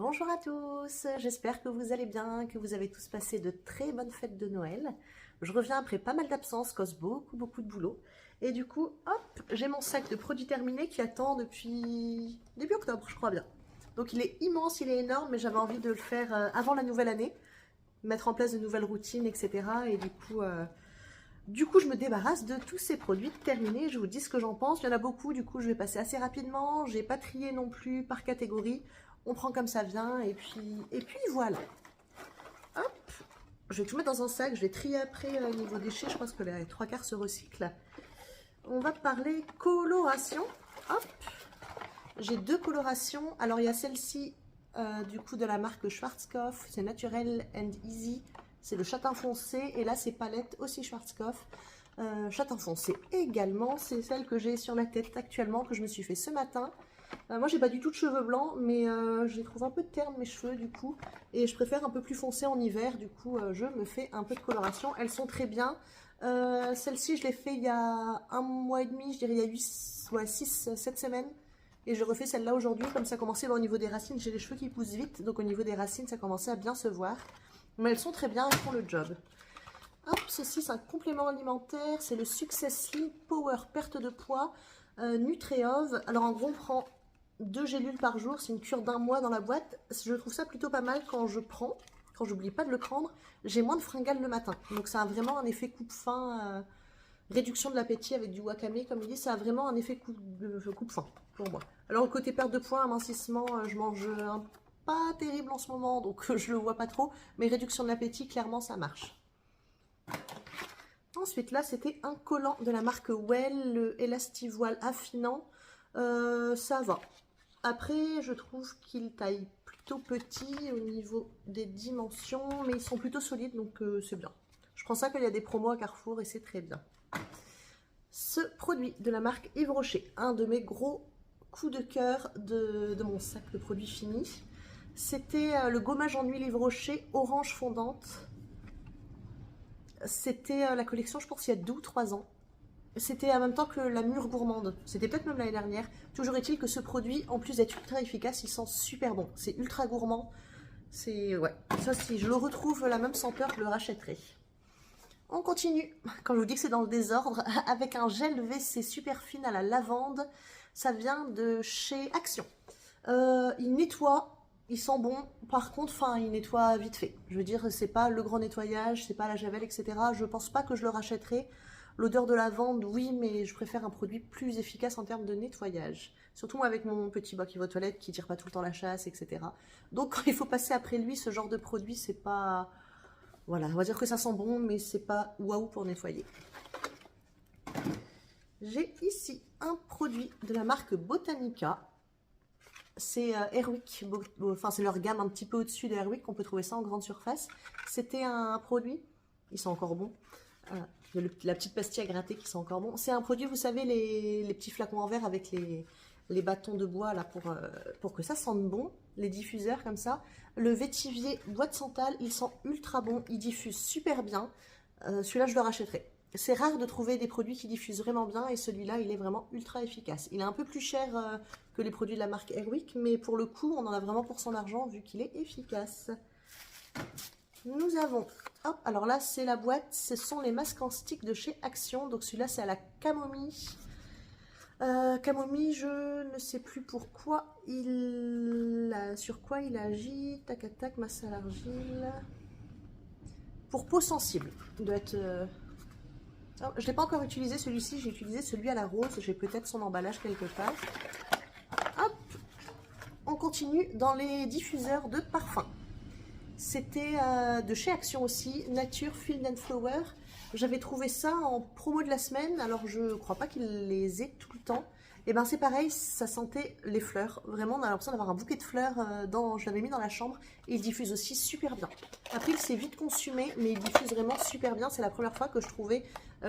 Bonjour à tous, j'espère que vous allez bien, que vous avez tous passé de très bonnes fêtes de Noël. Je reviens après pas mal d'absence, cause beaucoup de boulot. Et du coup, hop, j'ai mon sac de produits terminés qui attend depuis début octobre, je crois bien. Donc il est immense, il est énorme, mais j'avais envie de le faire avant la nouvelle année, mettre en place de nouvelles routines, etc. Et du coup, je me débarrasse de tous ces produits terminés. Je vous dis ce que j'en pense. Il y en a beaucoup, du coup, je vais passer assez rapidement. J'ai pas trié non plus par catégorie. On prend comme ça vient et puis voilà. Hop, je vais tout mettre dans un sac. Je vais trier après niveau déchets. Je pense que les trois quarts se recyclent. On va parler coloration. Hop, j'ai deux colorations. Alors il y a celle-ci du coup de la marque Schwarzkopf. C'est Naturel and Easy. C'est le châtain foncé. Et là c'est palette aussi Schwarzkopf. Châtain foncé également. C'est celle que j'ai sur la tête actuellement, que je me suis fait ce matin. Moi j'ai pas du tout de cheveux blancs, mais j'ai trouvé un peu de terne mes cheveux du coup, et je préfère un peu plus foncé en hiver, du coup je me fais un peu de coloration. Elles sont très bien. Celle-ci je l'ai fait il y a un mois et demi, je dirais il y a 6-7 semaines, et je refais celle-là aujourd'hui. Comme ça commençait au niveau des racines, j'ai les cheveux qui poussent vite, donc au niveau des racines ça commençait à bien se voir, mais elles sont très bien, elles font le job. Hop, ceci c'est un complément alimentaire, c'est le Success Slim Power perte de poids Nutriov. Alors en gros on prend 2 gélules par jour, c'est une cure d'un mois dans la boîte. Je trouve ça plutôt pas mal quand je prends, quand j'oublie pas de le prendre. J'ai moins de fringales le matin, donc ça a vraiment un effet coupe-faim, réduction de l'appétit avec du wakame, comme il dit. Ça a vraiment un effet coupe-faim pour moi. Alors le côté perte de poids, amincissement, je mange pas terrible en ce moment, donc je le vois pas trop, mais réduction de l'appétit, clairement ça marche. Ensuite là c'était un collant de la marque Well, le Elastivoile affinant. Ça va. Après, je trouve qu'ils taillent plutôt petit au niveau des dimensions, mais ils sont plutôt solides, donc c'est bien. Je prends ça quand il y a des promos à Carrefour et c'est très bien. Ce produit de la marque Yves Rocher, un de mes gros coups de cœur de mon sac de produits finis, c'était le gommage en huile Yves Rocher orange fondante. C'était la collection, je pense, il y a 2 ou 3 ans. C'était en même temps que la mûre gourmande. C'était peut-être même l'année dernière. Toujours est-il que ce produit, en plus d'être ultra efficace, il sent super bon. C'est ultra gourmand. C'est... ouais. Ça, si je le retrouve la même senteur, je le rachèterai. On continue. Quand je vous dis que c'est dans le désordre, avec un gel WC super fine à la lavande. Ça vient de chez Action. Il nettoie. Il sent bon. Par contre, il nettoie vite fait. Je veux dire, c'est pas le grand nettoyage, c'est pas la javel, etc. Je pense pas que je le rachèterai. L'odeur de lavande, oui, mais je préfère un produit plus efficace en termes de nettoyage. Surtout moi avec mon petit bac aux toilettes qui tire pas tout le temps la chasse, etc. Donc quand il faut passer après lui, ce genre de produit, c'est pas... Voilà, on va dire que ça sent bon, mais c'est pas waouh pour nettoyer. J'ai ici un produit de la marque Botanica. C'est Airwick, enfin c'est leur gamme un petit peu au-dessus de Airwick, on peut trouver ça en grande surface. C'était un produit, ils sont encore bons. La petite pastille à gratter qui sent encore bon. C'est un produit, vous savez, les petits flacons en verre avec les bâtons de bois là pour que ça sente bon. Les diffuseurs comme ça. Le vétivier bois de santal, il sent ultra bon. Il diffuse super bien. Celui-là, je le rachèterai. C'est rare de trouver des produits qui diffusent vraiment bien et celui-là, il est vraiment ultra efficace. Il est un peu plus cher que les produits de la marque Airwick, mais pour le coup, on en a vraiment pour son argent vu qu'il est efficace. Nous avons, hop, alors là c'est la boîte, ce sont les masques en stick de chez Action. Donc celui-là c'est à la camomille. Camomille, je ne sais plus pourquoi, sur quoi il agit. Tac tac, masse à l'argile. Pour peau sensible. Il doit être... Oh, je ne l'ai pas encore utilisé celui-ci, j'ai utilisé celui à la rose. J'ai peut-être son emballage quelque part. Hop, on continue dans les diffuseurs de parfum. C'était de chez Action aussi, Nature Field and Flower. J'avais trouvé ça en promo de la semaine, alors je ne crois pas qu'il les ait tout le temps. Et ben c'est pareil, ça sentait les fleurs. Vraiment, on a l'impression d'avoir un bouquet de fleurs. Je l'avais mis dans la chambre et il diffuse aussi super bien. Après, il s'est vite consumé, mais il diffuse vraiment super bien. C'est la première fois que je trouvais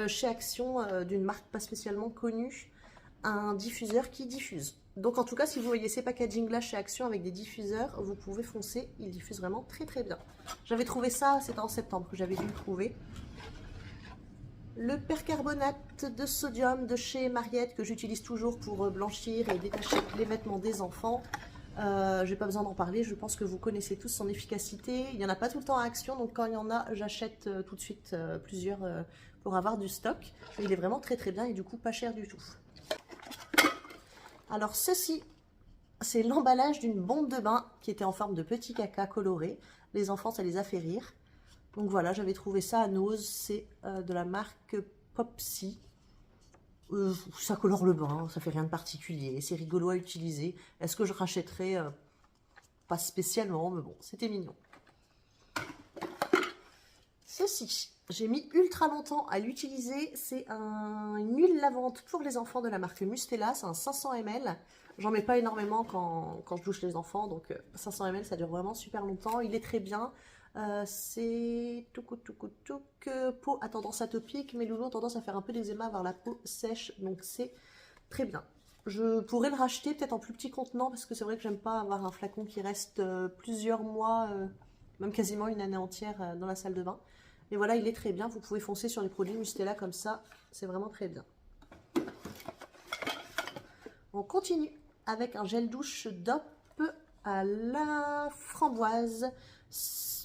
chez Action, d'une marque pas spécialement connue, un diffuseur qui diffuse. Donc en tout cas, si vous voyez ces packaging là chez Action avec des diffuseurs, vous pouvez foncer, ils diffusent vraiment très très bien. J'avais trouvé ça, c'était en septembre que j'avais dû le trouver. Le percarbonate de sodium de chez Mariette que j'utilise toujours pour blanchir et détacher les vêtements des enfants. J'ai pas besoin d'en parler, je pense que vous connaissez tous son efficacité. Il n'y en a pas tout le temps à Action, donc quand il y en a, j'achète tout de suite plusieurs pour avoir du stock. Mais il est vraiment très très bien et du coup pas cher du tout. Alors ceci, c'est l'emballage d'une bombe de bain qui était en forme de petit caca coloré. Les enfants, ça les a fait rire. Donc voilà, j'avais trouvé ça à Nose, c'est de la marque Popsy. Ça colore le bain, ça fait rien de particulier, c'est rigolo à utiliser. Est-ce que je rachèterais pas spécialement, mais bon, c'était mignon. Ceci, j'ai mis ultra longtemps à l'utiliser, c'est une huile lavante pour les enfants de la marque Mustela, c'est un 500 ml. J'en mets pas énormément quand je douche les enfants, donc 500 ml ça dure vraiment super longtemps, il est très bien. C'est peau a tendance atopique, mais loulou a tendance à faire un peu d'eczéma, avoir la peau sèche, donc c'est très bien. Je pourrais le racheter peut-être en plus petit contenant, parce que c'est vrai que j'aime pas avoir un flacon qui reste plusieurs mois, même quasiment une année entière dans la salle de bain. Mais voilà, il est très bien, vous pouvez foncer sur les produits Mustela comme ça, c'est vraiment très bien. On continue avec un gel douche DOP à la framboise.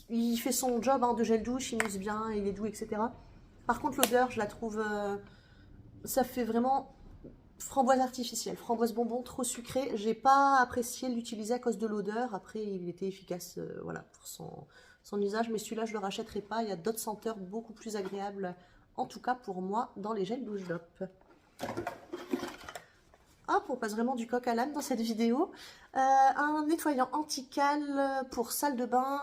Il fait son job de gel douche, il mousse bien, il est doux, etc. Par contre, l'odeur, je la trouve... ça fait vraiment framboise artificielle, framboise bonbon, trop sucré. J'ai pas apprécié l'utiliser à cause de l'odeur. Après, il était efficace voilà, pour son usage. Mais celui-là, je le rachèterai pas. Il y a d'autres senteurs beaucoup plus agréables, en tout cas pour moi, dans les gels douche DOP. Hop, on passe vraiment du coq à l'âne dans cette vidéo. Un nettoyant anti-cal pour salle de bain,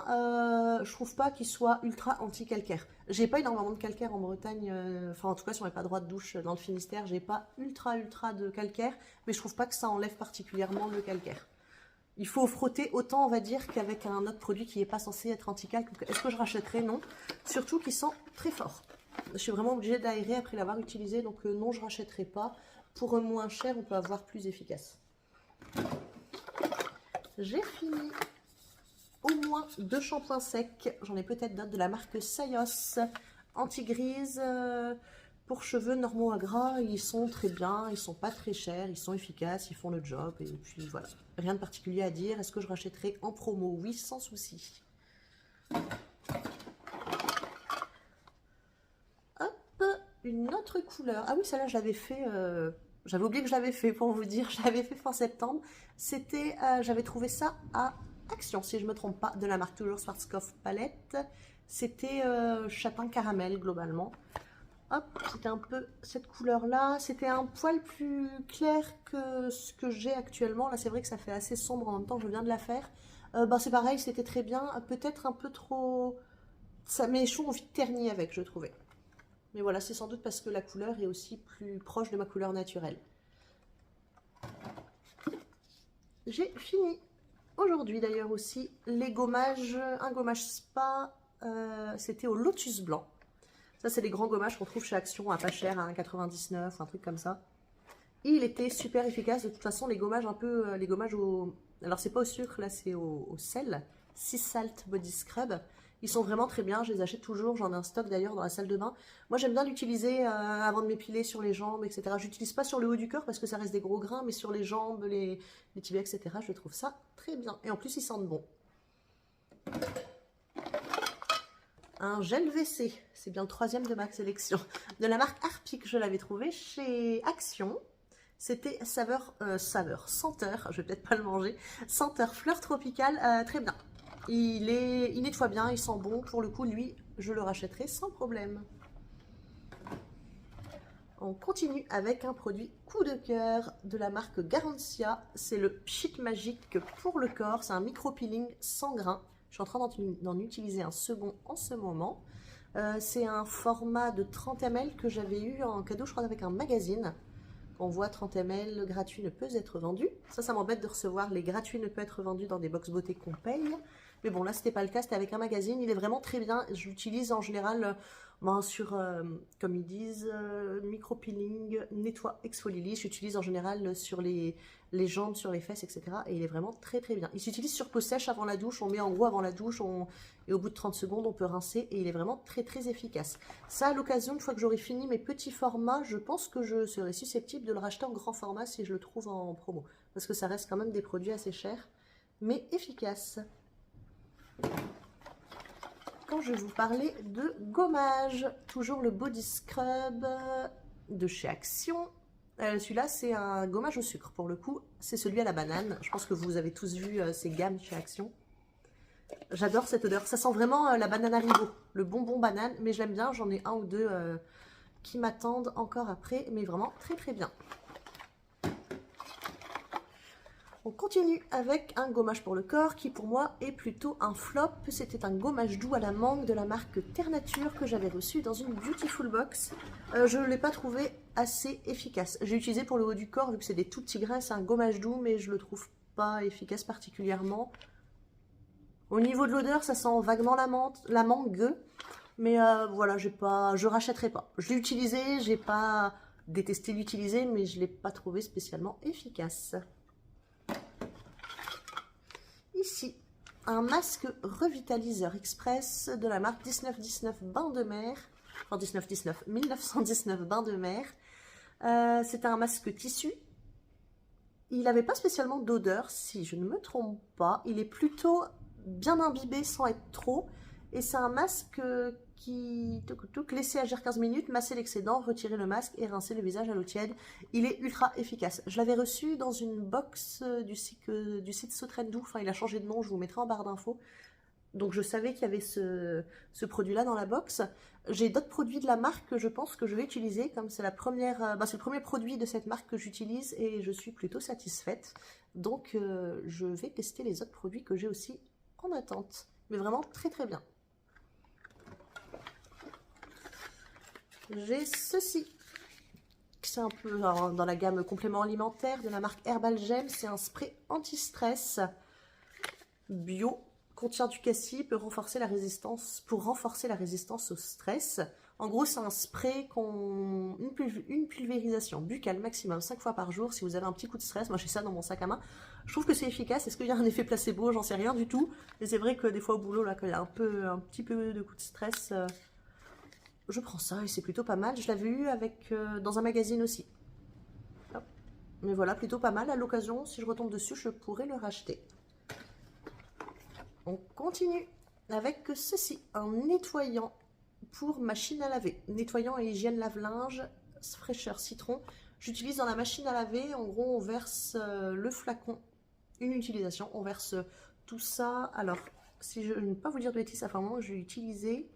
je trouve pas qu'il soit ultra anti-calcaire. J'ai pas énormément de calcaire en Bretagne, enfin en tout cas si on n'a pas droit de douche dans le Finistère, j'ai pas ultra de calcaire, mais je trouve pas que ça enlève particulièrement le calcaire. Il faut frotter autant on va dire qu'avec un autre produit qui n'est pas censé être anti-calque. Est-ce que je rachèterai? Non. Surtout qu'il sent très fort. Je suis vraiment obligée d'aérer après l'avoir utilisé, donc non je rachèterai pas. Pour moins cher, on peut avoir plus efficace. J'ai fini au moins 2 shampoings secs. J'en ai peut-être d'autres de la marque Sayos. Anti-grise pour cheveux normaux à gras. Ils sont très bien, ils sont pas très chers, ils sont efficaces, ils font le job. Et puis voilà, rien de particulier à dire. Est-ce que je rachèterai en promo? Oui, sans souci. Une autre couleur. Ah oui, celle-là, je l'avais fait. J'avais oublié que je l'avais fait pour vous dire. Je l'avais fait fin septembre. C'était. J'avais trouvé ça à Action, si je ne me trompe pas, de la marque toujours Schwarzkopf Palette. C'était châtain caramel globalement. Hop, c'était un peu cette couleur-là. C'était un poil plus clair que ce que j'ai actuellement. Là, c'est vrai que ça fait assez sombre en même temps que je viens de la faire. C'est pareil, c'était très bien. Peut-être un peu trop. Ça, mes cheveux ont vite terni avec, je trouvais. Mais voilà, c'est sans doute parce que la couleur est aussi plus proche de ma couleur naturelle. J'ai fini aujourd'hui d'ailleurs aussi les gommages, un gommage spa, c'était au lotus blanc. Ça c'est les grands gommages qu'on trouve chez Action à pas cher, à 1,99, un truc comme ça. Il était super efficace, de toute façon les gommages un peu, les gommages au... Alors c'est pas au sucre, là c'est au sel, Sea Salt Body Scrub. Ils sont vraiment très bien, je les achète toujours, j'en ai un stock d'ailleurs dans la salle de bain. Moi j'aime bien l'utiliser avant de m'épiler sur les jambes, etc. J'utilise pas sur le haut du corps parce que ça reste des gros grains, mais sur les jambes, les tibias, etc. Je trouve ça très bien. Et en plus ils sentent bon. Un gel WC, c'est bien le 3e de ma sélection. De la marque Harpic, je l'avais trouvé chez Action. C'était senteur, je vais peut-être pas le manger, senteur fleur tropicale, très bien. Il nettoie bien, il sent bon. Pour le coup, lui, je le rachèterai sans problème. On continue avec un produit coup de cœur de la marque Garancia. C'est le Pchit Magique pour le corps. C'est un micro-peeling sans grains. Je suis en train d'en utiliser un second en ce moment. C'est un format de 30 ml que j'avais eu en cadeau, je crois, avec un magazine. On voit 30 ml, le gratuit ne peut être vendu. Ça m'embête de recevoir les gratuits ne peut être vendus dans des box beauté qu'on paye. Mais bon, là, c'était pas le cas, c'était avec un magazine. Il est vraiment très bien. Je l'utilise en général sur, comme ils disent, micro-peeling, nettoie, exfolie lisse. J'utilise en général sur les jambes, sur les fesses, etc. Et il est vraiment très très bien. Il s'utilise sur peau sèche avant la douche. On met en gros avant la douche et au bout de 30 secondes, on peut rincer. Et il est vraiment très très efficace. Ça, à l'occasion, une fois que j'aurai fini mes petits formats, je pense que je serai susceptible de le racheter en grand format si je le trouve en promo. Parce que ça reste quand même des produits assez chers. mais efficace. Quand je vais vous parler de gommage, toujours le body scrub de chez Action. Celui-là, c'est un gommage au sucre pour le coup. C'est celui à la banane. Je pense que vous avez tous vu ces gammes chez Action. J'adore cette odeur. Ça sent vraiment la banane Haribo, le bonbon banane. Mais je l'aime bien. J'en ai un ou deux qui m'attendent encore après. Mais vraiment très très bien. On continue avec un gommage pour le corps qui pour moi est plutôt un flop. C'était un gommage doux à la mangue de la marque Terre Nature que j'avais reçu dans une Beautiful Box. Je ne l'ai pas trouvé assez efficace. J'ai utilisé pour le haut du corps vu que c'est des tout petits grains, c'est un gommage doux mais je le trouve pas efficace particulièrement. Au niveau de l'odeur, ça sent vaguement la mangue, mais voilà, je rachèterai pas. Je l'ai utilisé, j'ai pas détesté l'utiliser mais je l'ai pas trouvé spécialement efficace. Ici, un masque revitaliseur express de la marque 1919 Bain de Mer. Enfin, 1919 Bain de Mer. C'était un masque tissu. Il n'avait pas spécialement d'odeur, si je ne me trompe pas. Il est plutôt bien imbibé sans être trop. Et c'est un masque qui, laissé agir 15 minutes, masser l'excédent, retirer le masque et rincer le visage à l'eau tiède. Il est ultra efficace. Je l'avais reçu dans une box du site Sotrendou. Enfin, il a changé de nom, je vous mettrai en barre d'infos. Donc je savais qu'il y avait ce produit-là dans la box. J'ai d'autres produits de la marque que je pense que je vais utiliser, comme c'est c'est le premier produit de cette marque que j'utilise et je suis plutôt satisfaite. Donc je vais tester les autres produits que j'ai aussi en attente. Mais vraiment très très bien. J'ai ceci. C'est un peu dans la gamme complément alimentaire de la marque Herbal Gem. C'est un spray anti-stress bio. Contient du cassis pour renforcer la résistance au stress. En gros, c'est un spray une pulvérisation buccale maximum 5 fois par jour si vous avez un petit coup de stress. Moi, j'ai ça dans mon sac à main. Je trouve que c'est efficace. Est-ce qu'il y a un effet placebo? J'en sais rien du tout. Mais c'est vrai que des fois au boulot, là, quand il y a un petit peu de coup de stress, je prends ça et c'est plutôt pas mal. Je l'avais eu dans un magazine aussi. Hop. Mais voilà, plutôt pas mal. À l'occasion, si je retombe dessus, je pourrais le racheter. On continue avec ceci, un nettoyant pour machine à laver. Nettoyant et hygiène lave-linge, fraîcheur citron. J'utilise dans la machine à laver, en gros on verse le flacon, une utilisation, on verse tout ça. Alors, si je ne veux pas vous dire de bêtises, ça fait un moment que je l'ai utilisé.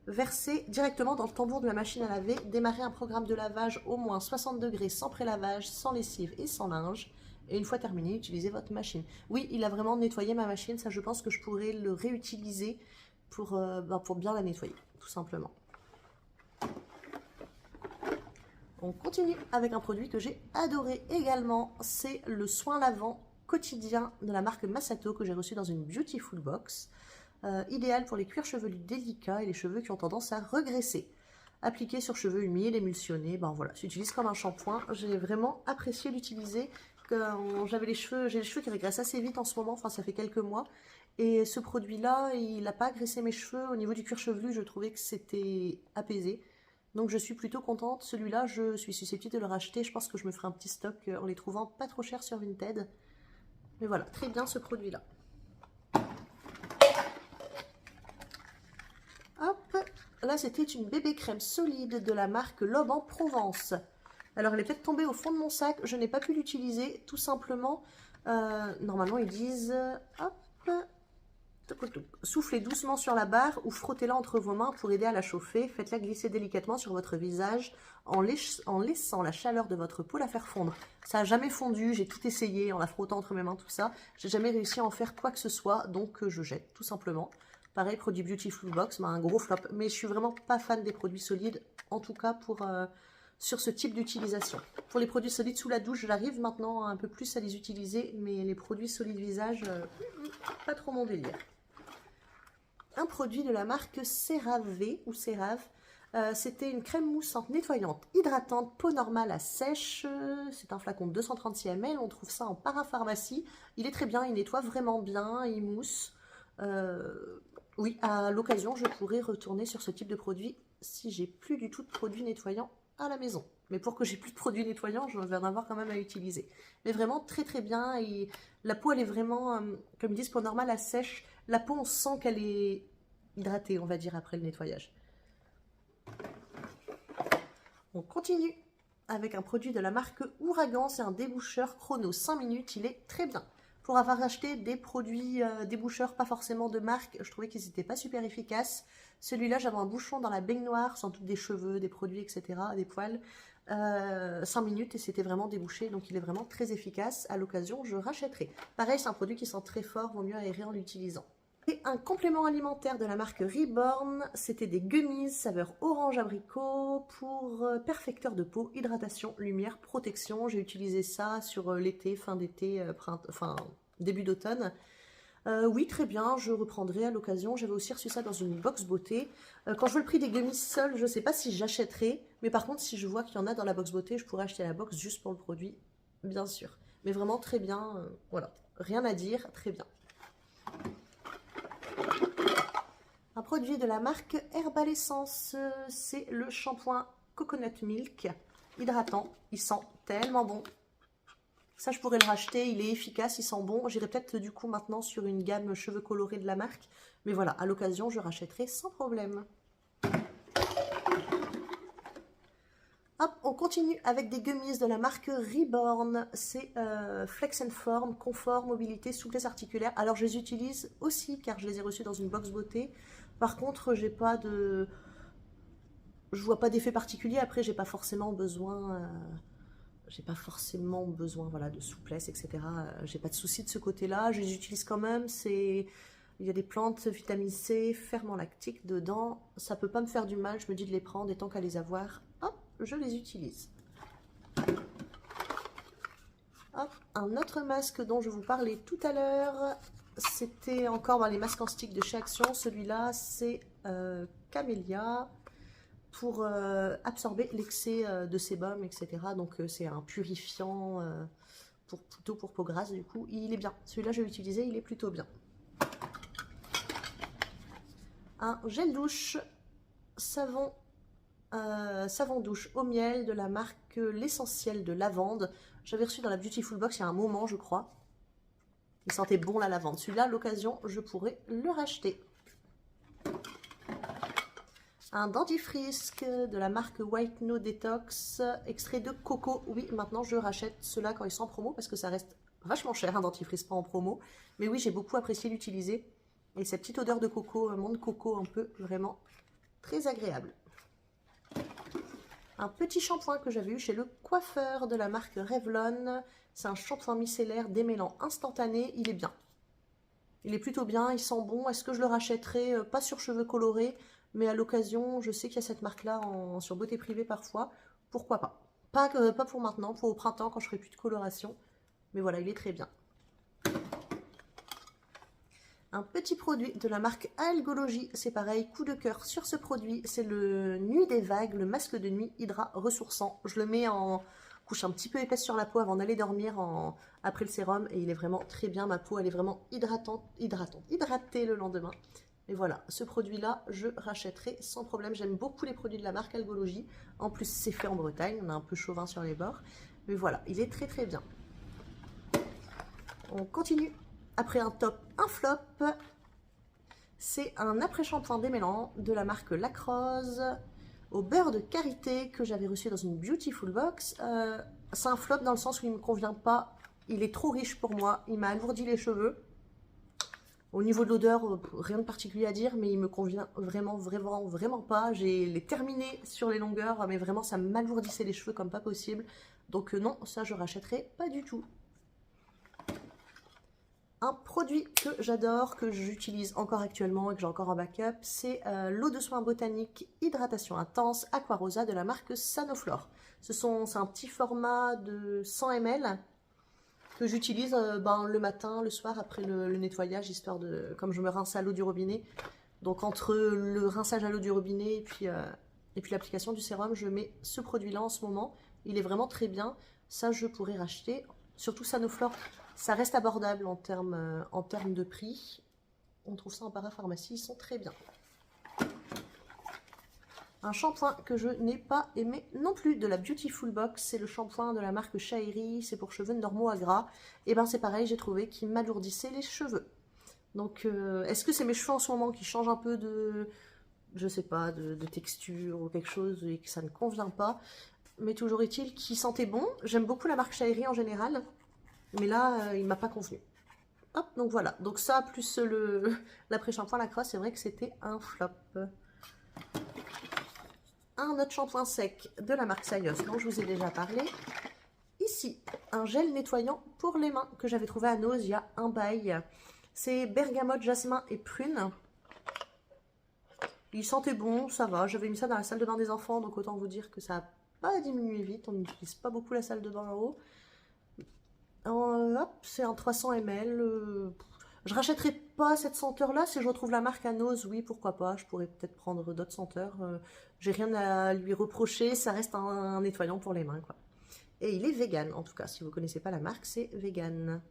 Verser directement dans le tambour de la machine à laver, démarrer un programme de lavage au moins 60 degrés, sans pré-lavage, sans lessive et sans linge. Et une fois terminé, utilisez votre machine. Oui, il a vraiment nettoyé ma machine. Ça, je pense que je pourrais le réutiliser pour bien la nettoyer, tout simplement. On continue avec un produit que j'ai adoré également. C'est le soin lavant quotidien de la marque Massato que j'ai reçu dans une Beautiful Box. Idéal pour les cuirs chevelus délicats et les cheveux qui ont tendance à regresser. Appliqué sur cheveux humides, émulsionnés, voilà, s'utilise comme un shampoing. J'ai vraiment apprécié l'utiliser. J'ai les cheveux qui régressent assez vite en ce moment, enfin ça fait quelques mois, et ce produit là il n'a pas agressé mes cheveux. Au niveau du cuir chevelu, je trouvais que c'était apaisé, donc je suis plutôt contente. Celui-là, je suis susceptible de le racheter. Je pense que je me ferai un petit stock en les trouvant pas trop chers sur Vinted. Mais voilà, très bien ce produit là. Hop, là c'était une bébé crème solide de la marque L'Aube en Provence. Alors, elle est peut-être tombée au fond de mon sac. Je n'ai pas pu l'utiliser, tout simplement. Normalement, ils disent... Hop, soufflez doucement sur la barre ou frottez-la entre vos mains pour aider à la chauffer. Faites-la glisser délicatement sur votre visage en laissant la chaleur de votre peau la faire fondre. Ça n'a jamais fondu. J'ai tout essayé en la frottant entre mes mains, tout ça. J'ai jamais réussi à en faire quoi que ce soit, donc je jette, tout simplement. Pareil, produit Beautiful Box, un gros flop. Mais je suis vraiment pas fan des produits solides, en tout cas sur ce type d'utilisation. Pour les produits solides sous la douche, j'arrive maintenant un peu plus à les utiliser, mais les produits solides visage, pas trop mon délire. Un produit de la marque CeraVe ou Cerave. C'était une crème moussante nettoyante, hydratante, peau normale à sèche. C'est un flacon de 236 ml, on trouve ça en parapharmacie. Il est très bien, il nettoie vraiment bien, il mousse. Oui, à l'occasion, je pourrais retourner sur ce type de produit si j'ai plus du tout de produits nettoyants à la maison. Mais pour que j'ai plus de produits nettoyants, je vais en avoir quand même à utiliser. Mais vraiment très très bien. Et la peau, elle est vraiment, comme ils disent, peau normale à sèche. La peau, on sent qu'elle est hydratée, on va dire, après le nettoyage. On continue avec un produit de la marque Ouragan. C'est un déboucheur chrono 5 minutes. Il est très bien. Pour avoir acheté des produits déboucheurs, pas forcément de marque, je trouvais qu'ils n'étaient pas super efficaces. Celui-là, j'avais un bouchon dans la baignoire, sans doute des cheveux, des produits, etc., des poils. 5 minutes et c'était vraiment débouché, donc il est vraiment très efficace. À l'occasion, je rachèterai. Pareil, c'est un produit qui sent très fort, vaut mieux aérer en l'utilisant. Et un complément alimentaire de la marque Reborn, c'était des gummies saveur orange abricot pour perfecteur de peau, hydratation, lumière, protection. J'ai utilisé ça sur l'été, fin d'été, enfin début d'automne. Oui, très bien, je reprendrai à l'occasion. J'avais aussi reçu ça dans une box beauté. Quand je vois le prix des gummies seuls, je ne sais pas si j'achèterai. Mais par contre, si je vois qu'il y en a dans la box beauté, je pourrais acheter la box juste pour le produit, bien sûr. Mais vraiment très bien, voilà. Rien à dire, très bien. Un produit de la marque Herbal Essence, c'est le shampoing Coconut Milk, hydratant. Il sent tellement bon. Ça, je pourrais le racheter, il est efficace, il sent bon. J'irai peut-être du coup maintenant sur une gamme cheveux colorés de la marque. Mais voilà, à l'occasion, je rachèterai sans problème. Hop, on continue avec des gummies de la marque Reborn. C'est Flex and Form, confort, mobilité, souplesse articulaire. Alors, je les utilise aussi car je les ai reçus dans une box beauté. Par contre, j'ai pas de... Je vois pas d'effet particulier. Après, j'ai pas forcément besoin... voilà, de souplesse, etc. J'ai pas de souci de ce côté-là. Je les utilise quand même. Il y a des plantes vitamine C, ferment lactique dedans. Ça peut pas me faire du mal. Je me dis de les prendre et tant qu'à les avoir, hop, je les utilise. Hop, un autre masque dont je vous parlais tout à l'heure, c'était encore les masques en stick de chez Action. Celui-là, c'est Camélia pour absorber l'excès de sébum, etc. Donc c'est un purifiant plutôt pour peau grasse, du coup. Il est bien. Celui-là, je l'ai utilisé, il est plutôt bien. Un gel douche savon, savon douche au miel de la marque L'Essentiel de Lavande. J'avais reçu dans la Beautiful Box il y a un moment, je crois. Il sentait bon la lavande. Celui-là, à l'occasion, je pourrais le racheter. Un dentifrice de la marque White No Detox, extrait de coco. Oui, maintenant je rachète ceux-là quand ils sont en promo parce que ça reste vachement cher un dentifrice pas en promo. Mais oui, j'ai beaucoup apprécié l'utiliser. Et cette petite odeur de coco, menthe coco un peu, vraiment très agréable. Un petit shampoing que j'avais eu chez le coiffeur de la marque Revlon. C'est un shampoing micellaire démêlant instantané. Il est bien. Il est plutôt bien, il sent bon. Est-ce que je le rachèterai? Pas sur cheveux colorés. Mais à l'occasion, je sais qu'il y a cette marque-là sur beauté privée parfois. Pourquoi pas? Pas pour maintenant, pour au printemps quand je ferai plus de coloration. Mais voilà, il est très bien. Un petit produit de la marque Algologie. C'est pareil, coup de cœur sur ce produit. C'est le Nuit des Vagues, le masque de nuit Hydra ressourçant. Je le mets en couche un petit peu épaisse sur la peau avant d'aller dormir après le sérum. Et il est vraiment très bien. Ma peau, elle est vraiment hydratée le lendemain. Et voilà, ce produit-là, je rachèterai sans problème. J'aime beaucoup les produits de la marque Algologie. En plus, c'est fait en Bretagne. On a un peu chauvin sur les bords. Mais voilà, il est très très bien. On continue. Après un top, un flop. C'est un après-shampoing démêlant de la marque Lacrose au beurre de karité que j'avais reçu dans une Beautiful Box. C'est un flop dans le sens où il ne me convient pas. Il est trop riche pour moi. Il m'a alourdi les cheveux. Au niveau de l'odeur, rien de particulier à dire, mais il me convient vraiment pas. J'ai les terminés sur les longueurs, mais vraiment ça m'alourdissait les cheveux comme pas possible. Donc non, ça je rachèterai pas du tout. Un produit que j'adore, que j'utilise encore actuellement et que j'ai encore en backup, c'est l'eau de soin botanique hydratation intense Aquarosa de la marque Sanoflore. C'est un petit format de 100 ml. Que j'utilise le matin, le soir, après le nettoyage, histoire de... Comme je me rince à l'eau du robinet. Donc entre le rinçage à l'eau du robinet et puis l'application du sérum, je mets ce produit-là en ce moment. Il est vraiment très bien. Ça, je pourrais racheter. Surtout Sanoflore, ça reste abordable en termes de prix. On trouve ça en parapharmacie, ils sont très bien. Un shampoing que je n'ai pas aimé non plus, de la Beautiful Box, c'est le shampoing de la marque Shairi, c'est pour cheveux normaux à gras. Et ben c'est pareil, j'ai trouvé qu'il m'alourdissait les cheveux. Donc est-ce que c'est mes cheveux en ce moment qui changent un peu de, je sais pas, de texture ou quelque chose et que ça ne convient pas? Mais toujours est-il qu'il sentait bon. J'aime beaucoup la marque Shairi en général, mais là il m'a pas convenu. Hop, donc voilà, donc ça plus l'après-shampoing la crosse, c'est vrai que c'était un flop. Un autre shampoing sec de la marque Sayos dont je vous ai déjà parlé. Ici, un gel nettoyant pour les mains que j'avais trouvé à Nose il y a un bail. C'est bergamote, jasmin et prune. Il sentait bon, ça va. J'avais mis ça dans la salle de bain des enfants, donc autant vous dire que ça n'a pas diminué vite. On n'utilise pas beaucoup la salle de bain en haut. Hop, c'est un 300 ml. Je rachèterai pas cette senteur-là. Si je retrouve la marque à Nose, oui, pourquoi pas. Je pourrais peut-être prendre d'autres senteurs. J'ai rien à lui reprocher. Ça reste un nettoyant pour les mains, quoi. Et il est vegan, en tout cas. Si vous ne connaissez pas la marque, c'est vegan.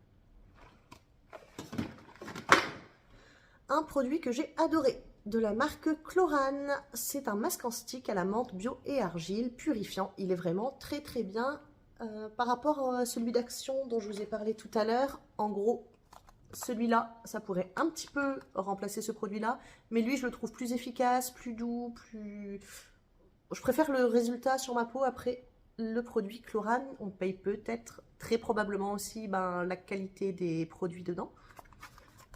Un produit que j'ai adoré, de la marque Chlorane. C'est un masque en stick à la menthe bio et argile, purifiant. Il est vraiment très très bien. Par rapport à celui d'Action dont je vous ai parlé tout à l'heure, en gros, celui-là, ça pourrait un petit peu remplacer ce produit-là, mais lui, je le trouve plus efficace, plus doux, plus... Je préfère le résultat sur ma peau. Après, le produit Chlorane, on paye peut-être, très probablement aussi, la qualité des produits dedans.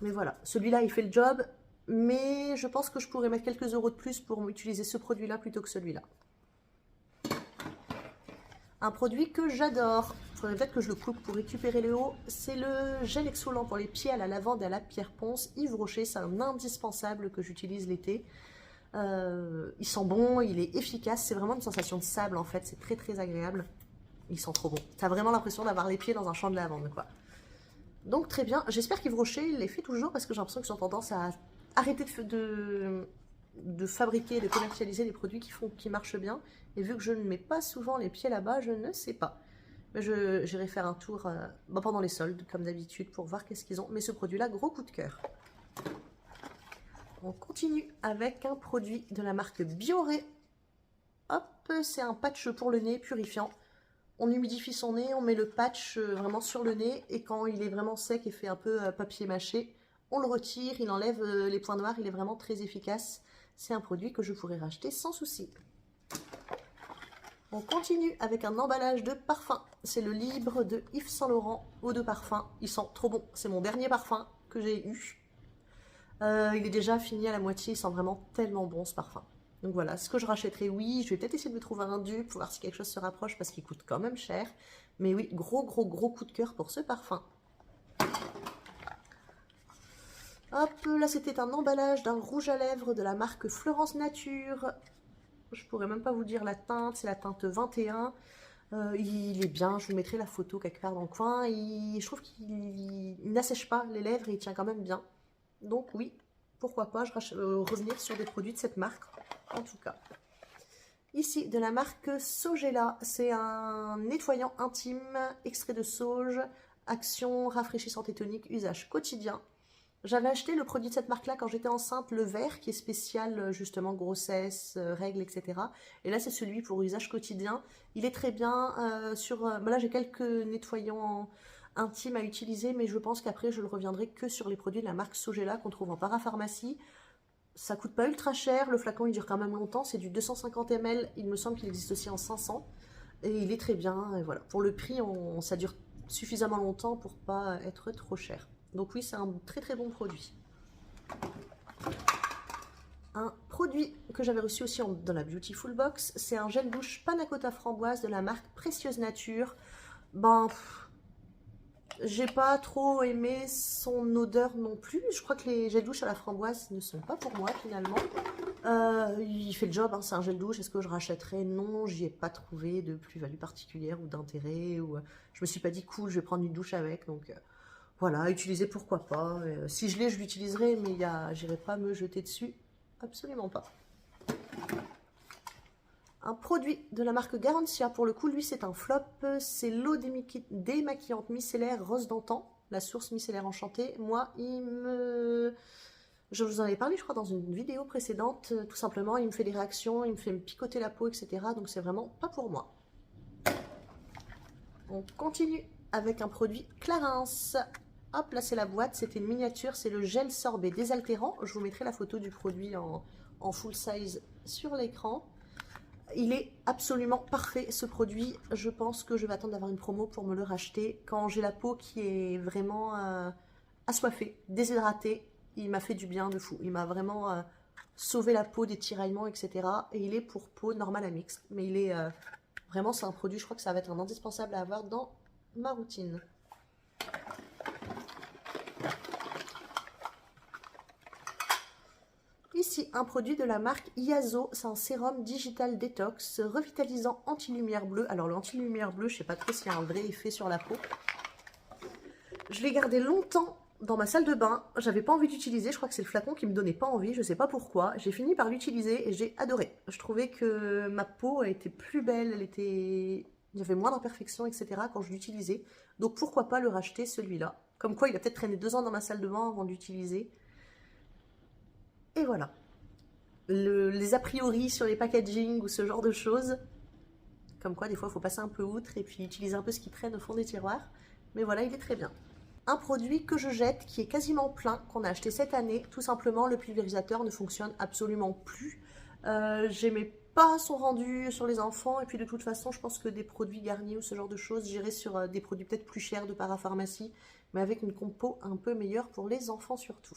Mais voilà, celui-là, il fait le job, mais je pense que je pourrais mettre quelques euros de plus pour utiliser ce produit-là plutôt que celui-là. Un produit que j'adore, il faudrait peut-être que je le coupe pour récupérer le haut, c'est le gel exfoliant pour les pieds à la lavande et à la pierre ponce. Yves Rocher, c'est un indispensable que j'utilise l'été. Il sent bon, il est efficace, c'est vraiment une sensation de sable en fait, c'est très très agréable. Il sent trop bon. T'as vraiment l'impression d'avoir les pieds dans un champ de lavande, quoi. Donc très bien, j'espère qu'Yves Rocher il les fait toujours parce que j'ai l'impression qu'ils ont tendance à arrêter de fabriquer et de commercialiser des produits qui marchent bien. Et vu que je ne mets pas souvent les pieds là-bas, je ne sais pas. Mais j'irai faire un tour pendant les soldes, comme d'habitude, pour voir qu'est-ce qu'ils ont. Mais ce produit-là, gros coup de cœur. On continue avec un produit de la marque Bioré. Hop, c'est un patch pour le nez purifiant. On humidifie son nez, on met le patch vraiment sur le nez. Et quand il est vraiment sec et fait un peu papier mâché, on le retire, il enlève les points noirs. Il est vraiment très efficace. C'est un produit que je pourrais racheter sans souci. On continue avec un emballage de parfum. C'est le Libre de Yves Saint Laurent, eau de parfum. Il sent trop bon. C'est mon dernier parfum que j'ai eu. Il est déjà fini à la moitié. Il sent vraiment tellement bon ce parfum. Donc voilà, ce que je rachèterai, oui. Je vais peut-être essayer de me trouver un dupe pour voir si quelque chose se rapproche parce qu'il coûte quand même cher. Mais oui, gros coup de cœur pour ce parfum. Hop, là c'était un emballage d'un rouge à lèvres de la marque Florence Nature. Je pourrais même pas vous dire la teinte, c'est la teinte 21. Il est bien, je vous mettrai la photo quelque part dans le coin. Je trouve qu'il n'assèche pas les lèvres et il tient quand même bien. Donc oui, pourquoi pas revenir sur des produits de cette marque, en tout cas. Ici, de la marque Sogela, c'est un nettoyant intime, extrait de sauge, action rafraîchissante et tonique, usage quotidien. J'avais acheté le produit de cette marque-là quand j'étais enceinte, le vert, qui est spécial justement grossesse, règles, etc. Et là, c'est celui pour usage quotidien. Il est très bien. Là, j'ai quelques nettoyants intimes à utiliser, mais je pense qu'après, je ne reviendrai que sur les produits de la marque Sogela qu'on trouve en parapharmacie. Ça coûte pas ultra cher. Le flacon, il dure quand même longtemps. C'est du 250 ml. Il me semble qu'il existe aussi en 500. Et il est très bien. Et voilà. Pour le prix, ça dure suffisamment longtemps pour pas être trop cher. Donc oui, c'est un très bon produit. Un produit que j'avais reçu aussi dans la Beautiful Box, c'est un gel douche panna cotta framboise de la marque Précieuse Nature. J'ai pas trop aimé son odeur non plus. Je crois que les gels douche à la framboise ne sont pas pour moi finalement. Il fait le job, hein, c'est un gel douche. Est-ce que je rachèterais? Non, j'y ai pas trouvé de plus-value particulière ou d'intérêt. Je me suis pas dit cool, je vais prendre une douche avec. Donc voilà, utiliser pourquoi pas. Si je l'ai, je l'utiliserai, mais j'irai pas me jeter dessus. Absolument pas. Un produit de la marque Garantia, pour le coup, lui, c'est un flop. C'est l'eau démaquillante micellaire rose d'antan, la source micellaire enchantée. Moi, Je vous en avais parlé, je crois, dans une vidéo précédente. Tout simplement, il me fait des réactions, il me fait me picoter la peau, etc. Donc c'est vraiment pas pour moi. On continue avec un produit Clarins. Hop, là c'est la boîte, c'était une miniature, c'est le gel sorbet désaltérant. Je vous mettrai la photo du produit en full size sur l'écran. Il est absolument parfait ce produit. Je pense que je vais attendre d'avoir une promo pour me le racheter. Quand j'ai la peau qui est vraiment assoiffée, déshydratée, il m'a fait du bien de fou. Il m'a vraiment sauvé la peau des tiraillements, etc. Et il est pour peau normale à mixte. Mais il est vraiment, c'est un produit, je crois que ça va être un indispensable à avoir dans ma routine. Ici, un produit de la marque Iazo, c'est un sérum digital détox revitalisant anti-lumière bleue. Alors, le anti-lumière bleue, je ne sais pas trop s'il y a un vrai effet sur la peau. Je l'ai gardé longtemps dans ma salle de bain. J'avais pas envie d'utiliser. Je crois que c'est le flacon qui me donnait pas envie. Je ne sais pas pourquoi. J'ai fini par l'utiliser et j'ai adoré. Je trouvais que ma peau était plus belle. Il y avait moins d'imperfections, etc. quand je l'utilisais. Donc, pourquoi pas le racheter, celui-là. Comme quoi, il a peut-être traîné 2 ans dans ma salle de bain avant de l'utiliser. Et voilà. Les a priori sur les packaging ou ce genre de choses. Comme quoi, des fois, il faut passer un peu outre et puis utiliser un peu ce qui traîne au fond des tiroirs. Mais voilà, il est très bien. Un produit que je jette, qui est quasiment plein, qu'on a acheté cette année. Tout simplement, le pulvérisateur ne fonctionne absolument plus. J'aimais pas son rendu sur les enfants. Et puis, de toute façon, je pense que des produits garnis ou ce genre de choses, j'irai sur des produits peut-être plus chers de parapharmacie, mais avec une compo un peu meilleure pour les enfants surtout.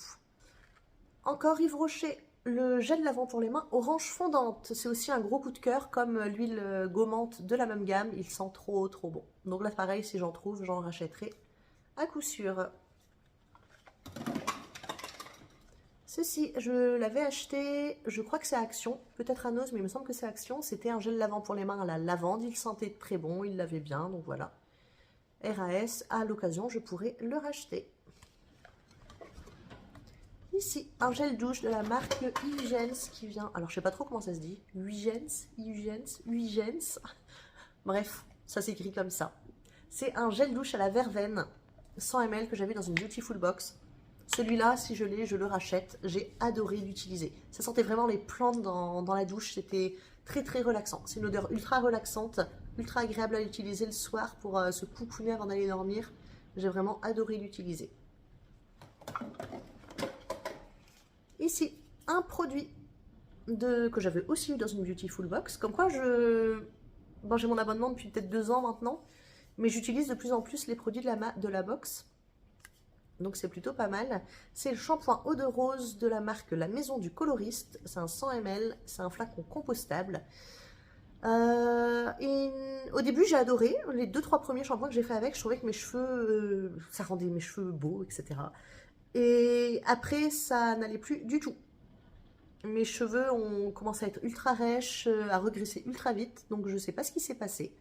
Encore Yves Rocher, le gel lavant pour les mains orange fondante. C'est aussi un gros coup de cœur, comme l'huile gommante de la même gamme. Il sent trop bon. Donc là, pareil, si j'en trouve, j'en rachèterai à coup sûr. Ceci, je l'avais acheté, je crois que c'est Action, peut-être à Nose, mais il me semble que c'est Action. C'était un gel lavant pour les mains à la lavande. Il sentait très bon, il l'avait bien, donc voilà. RAS, à l'occasion, je pourrais le racheter. Ici, un gel douche de la marque Huygens qui vient... Alors, je sais pas trop comment ça se dit. Huygens. Bref, ça s'écrit comme ça. C'est un gel douche à la verveine, 100 ml que j'avais dans une Beautiful Box. Celui-là, si je l'ai, je le rachète. J'ai adoré l'utiliser. Ça sentait vraiment les plantes dans la douche. C'était très relaxant. C'est une odeur ultra relaxante, ultra agréable à utiliser le soir pour se coucouner avant d'aller dormir. J'ai vraiment adoré l'utiliser. Ici, un produit que j'avais aussi eu dans une Beautiful Box. Comme quoi, j'ai mon abonnement depuis peut-être 2 ans maintenant. Mais j'utilise de plus en plus les produits de la box. Donc c'est plutôt pas mal. C'est le shampoing eau de rose de la marque La Maison du Coloriste. C'est un 100 ml. C'est un flacon compostable. Au début, j'ai adoré. Les 2-3 premiers shampoings que j'ai fait avec, je trouvais que mes cheveux... ça rendait mes cheveux beaux, etc. Et après, ça n'allait plus du tout. Mes cheveux ont commencé à être ultra rêches, à regresser ultra vite. Donc, je ne sais pas ce qui s'est passé.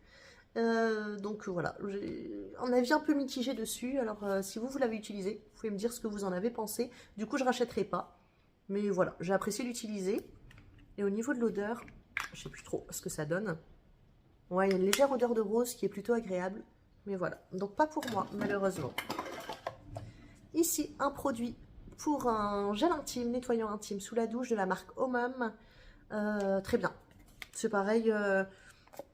Donc, voilà. J'ai un avis un peu mitigé dessus. Alors, si vous l'avez utilisé, vous pouvez me dire ce que vous en avez pensé. Du coup, je ne rachèterai pas. Mais voilà, j'ai apprécié l'utiliser. Et au niveau de l'odeur, je ne sais plus trop ce que ça donne. Ouais, il y a une légère odeur de rose qui est plutôt agréable. Mais voilà. Donc, pas pour moi, malheureusement. Ici, un produit pour un gel intime, nettoyant intime sous la douche de la marque Homem. Très bien. C'est pareil,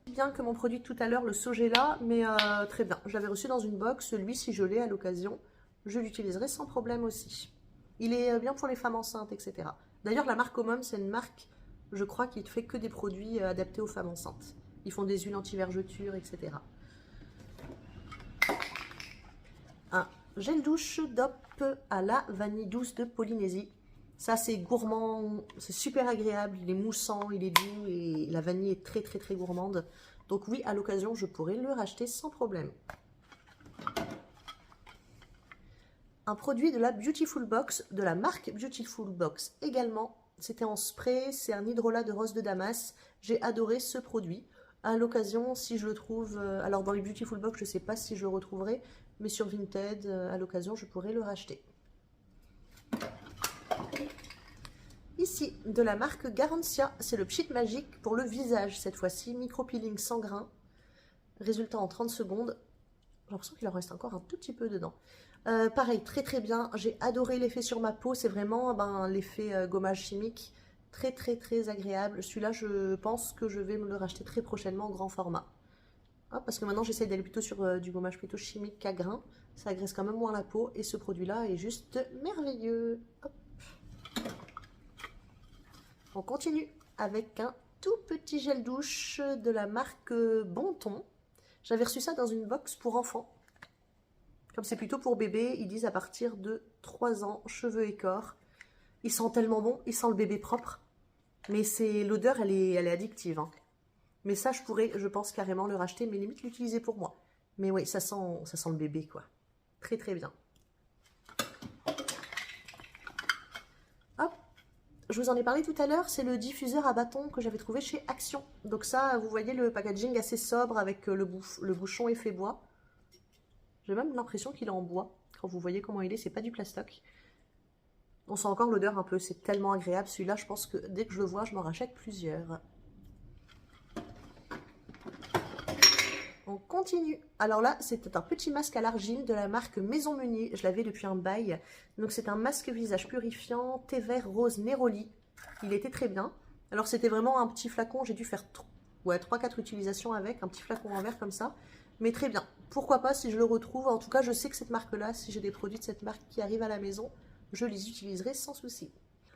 bien que mon produit de tout à l'heure, le Sogela, mais très bien. Je l'avais reçu dans une box. Lui, si je l'ai à l'occasion, je l'utiliserai sans problème aussi. Il est bien pour les femmes enceintes, etc. D'ailleurs, la marque Homem, c'est une marque, je crois, qui ne fait que des produits adaptés aux femmes enceintes. Ils font des huiles anti-vergetures, etc. Un gel douche DOP à la vanille douce de Polynésie. Ça, c'est gourmand, c'est super agréable, il est moussant, il est doux et la vanille est très gourmande. Donc oui, à l'occasion, je pourrais le racheter sans problème. Un produit de la Beautiful Box, de la marque Beautiful Box également. C'était en spray, c'est un hydrolat de rose de Damas. J'ai adoré ce produit. À l'occasion, si je le trouve... alors dans les Beautiful Box, je ne sais pas si je le retrouverai, mais sur Vinted, à l'occasion, je pourrais le racheter. Ici, de la marque Garantia, c'est le pchit magique pour le visage cette fois-ci. Micro-peeling sans grain. Résultat en 30 secondes. J'ai l'impression qu'il en reste encore un tout petit peu dedans. Pareil, très très bien. J'ai adoré l'effet sur ma peau. C'est vraiment ben, l'effet gommage chimique. Très très très agréable. Celui-là, je pense que je vais me le racheter très prochainement en grand format. Hop, parce que maintenant, j'essaie d'aller plutôt sur du gommage plutôt chimique qu'à grains. Ça agresse quand même moins la peau. Et ce produit-là est juste merveilleux. Hop. On continue avec un tout petit gel douche de la marque Bonton. J'avais reçu ça dans une box pour enfants. Comme c'est plutôt pour bébé, ils disent à partir de 3 ans, cheveux et corps. Il sent tellement bon, il sent le bébé propre. Mais c'est l'odeur, elle est addictive. Hein. Mais ça, je pourrais, je pense, carrément le racheter, mais limite l'utiliser pour moi. Mais oui, ça sent le bébé, quoi. Très, très bien. Hop, je vous en ai parlé tout à l'heure, c'est le diffuseur à bâton que j'avais trouvé chez Action. Donc ça, vous voyez le packaging assez sobre avec le bouchon effet bois. J'ai même l'impression qu'il est en bois. Quand vous voyez comment il est, c'est pas du plastoc. On sent encore l'odeur un peu, c'est tellement agréable. Celui-là, je pense que dès que je le vois, je m'en rachète plusieurs. On continue. Alors là, c'était un petit masque à l'argile de la marque Maison Meunier. Je l'avais depuis un bail. Donc c'est un masque visage purifiant, thé vert rose Neroli. Il était très bien. Alors c'était vraiment un petit flacon. J'ai dû faire 3-4 utilisations avec. Un petit flacon en verre comme ça. Mais très bien. Pourquoi pas si je le retrouve. En tout cas, je sais que cette marque-là, si j'ai des produits de cette marque qui arrivent à la maison, je les utiliserai sans souci.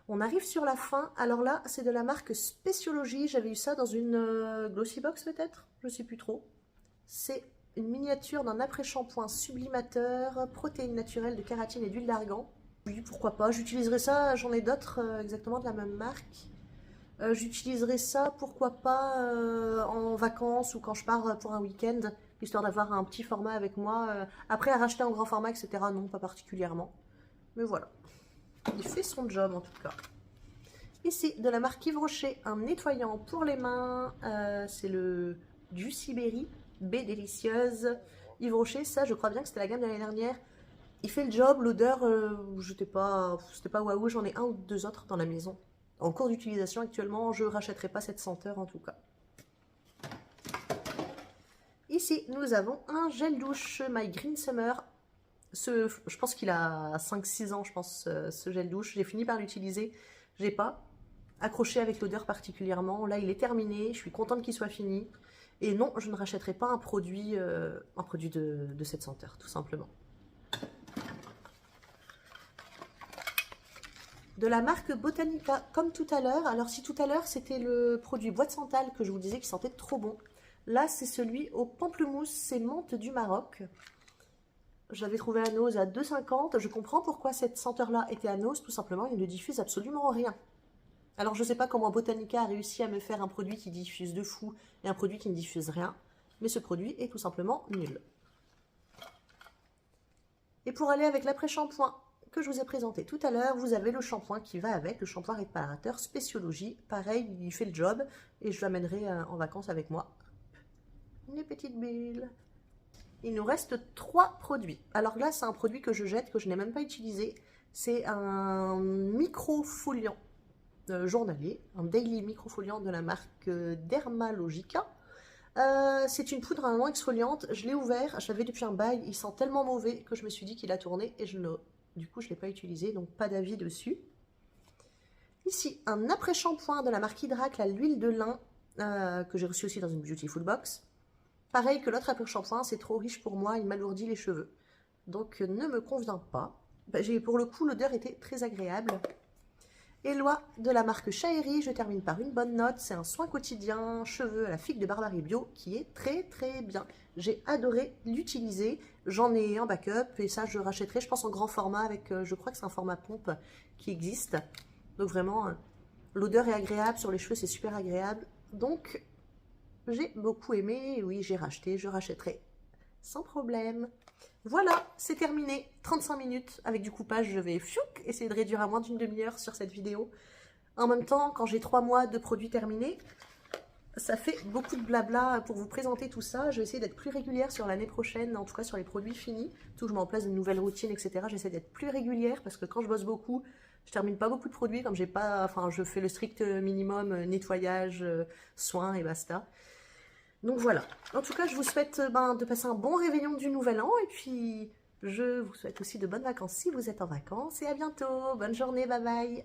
On arrive sur la fin. Alors là, c'est de la marque Spéciologie. J'avais eu ça dans une Glossy Box peut-être. Je ne sais plus trop. C'est une miniature d'un après-shampoing sublimateur, protéines naturelles de kératine et d'huile d'argan. Oui, pourquoi pas. J'utiliserai ça, j'en ai d'autres exactement de la même marque. J'utiliserai ça, pourquoi pas, en vacances ou quand je pars pour un week-end, histoire d'avoir un petit format avec moi. Après, à racheter en grand format, etc., non, pas particulièrement. Mais voilà. Il fait son job en tout cas. Ici, de la marque Yves Rocher, un nettoyant pour les mains. C'est le Juicy Berry. Baie délicieuse. Yves Rocher, ça je crois bien que c'était la gamme de l'année dernière. Il fait le job, l'odeur, c'était pas waouh, j'en ai un ou deux autres dans la maison. En cours d'utilisation actuellement, je ne rachèterai pas cette senteur en tout cas. Ici, nous avons un gel douche My Green Summer. Je pense qu'il a 5-6 ans, je pense, ce gel douche. J'ai fini par l'utiliser. J'ai pas accroché avec l'odeur particulièrement. Là, il est terminé. Je suis contente qu'il soit fini. Et non, je ne rachèterai pas un produit de cette senteur, tout simplement. De la marque Botanica, comme tout à l'heure. Alors si tout à l'heure, c'était le produit boîte santal que je vous disais qui sentait trop bon. Là, c'est celui au pamplemousse, c'est menthe du Maroc. Je l'avais trouvé à Nose à 2,50. Je comprends pourquoi cette senteur-là était à Nose. Tout simplement, il ne diffuse absolument rien. Alors je ne sais pas comment Botanica a réussi à me faire un produit qui diffuse de fou et un produit qui ne diffuse rien, mais ce produit est tout simplement nul. Et pour aller avec l'après-shampoing que je vous ai présenté tout à l'heure, vous avez le shampoing qui va avec, le shampoing réparateur Spéciologie. Pareil, il fait le job et je l'amènerai en vacances avec moi. Une petite bulle. Il nous reste 3 produits. Alors là, c'est un produit que je jette, que je n'ai même pas utilisé. C'est un microfoliant journalier, un daily microfoliant de la marque Dermalogica. C'est une poudre à exfoliante, je l'ai ouvert, je l'avais depuis un bail, il sent tellement mauvais que je me suis dit qu'il a tourné et du coup je ne l'ai pas utilisé, donc pas d'avis dessus. Ici, un après-shampoing de la marque Hydracle à l'huile de lin, que j'ai reçu aussi dans une Beautiful Box. Pareil que l'autre après-shampoing, c'est trop riche pour moi, il m'alourdit les cheveux. Donc ne me convient pas. Pour le coup, l'odeur était très agréable. Eloi de la marque Chaheri, je termine par une bonne note. C'est un soin quotidien cheveux à la figue de Barbarie Bio qui est très très bien. J'ai adoré l'utiliser. J'en ai en backup et ça je rachèterai, je pense, en grand format avec, je crois que c'est un format pompe qui existe. Donc vraiment, l'odeur est agréable, sur les cheveux c'est super agréable. Donc j'ai beaucoup aimé, oui j'ai racheté, je rachèterai sans problème. Voilà, c'est terminé, 35 minutes. Avec du coupage, je vais essayer de réduire à moins d'une demi-heure sur cette vidéo. En même temps, quand j'ai 3 mois de produits terminés, ça fait beaucoup de blabla pour vous présenter tout ça. Je vais essayer d'être plus régulière sur l'année prochaine, en tout cas sur les produits finis. Tout, je mets en place de nouvelles routines, etc. J'essaie d'être plus régulière parce que quand je bosse beaucoup, je termine pas beaucoup de produits, comme j'ai pas, enfin, je fais le strict minimum, nettoyage, soins et basta. Donc voilà, en tout cas je vous souhaite de passer un bon réveillon du nouvel an et puis Je vous souhaite aussi de bonnes vacances si vous êtes en vacances et à bientôt. Bonne journée, bye bye.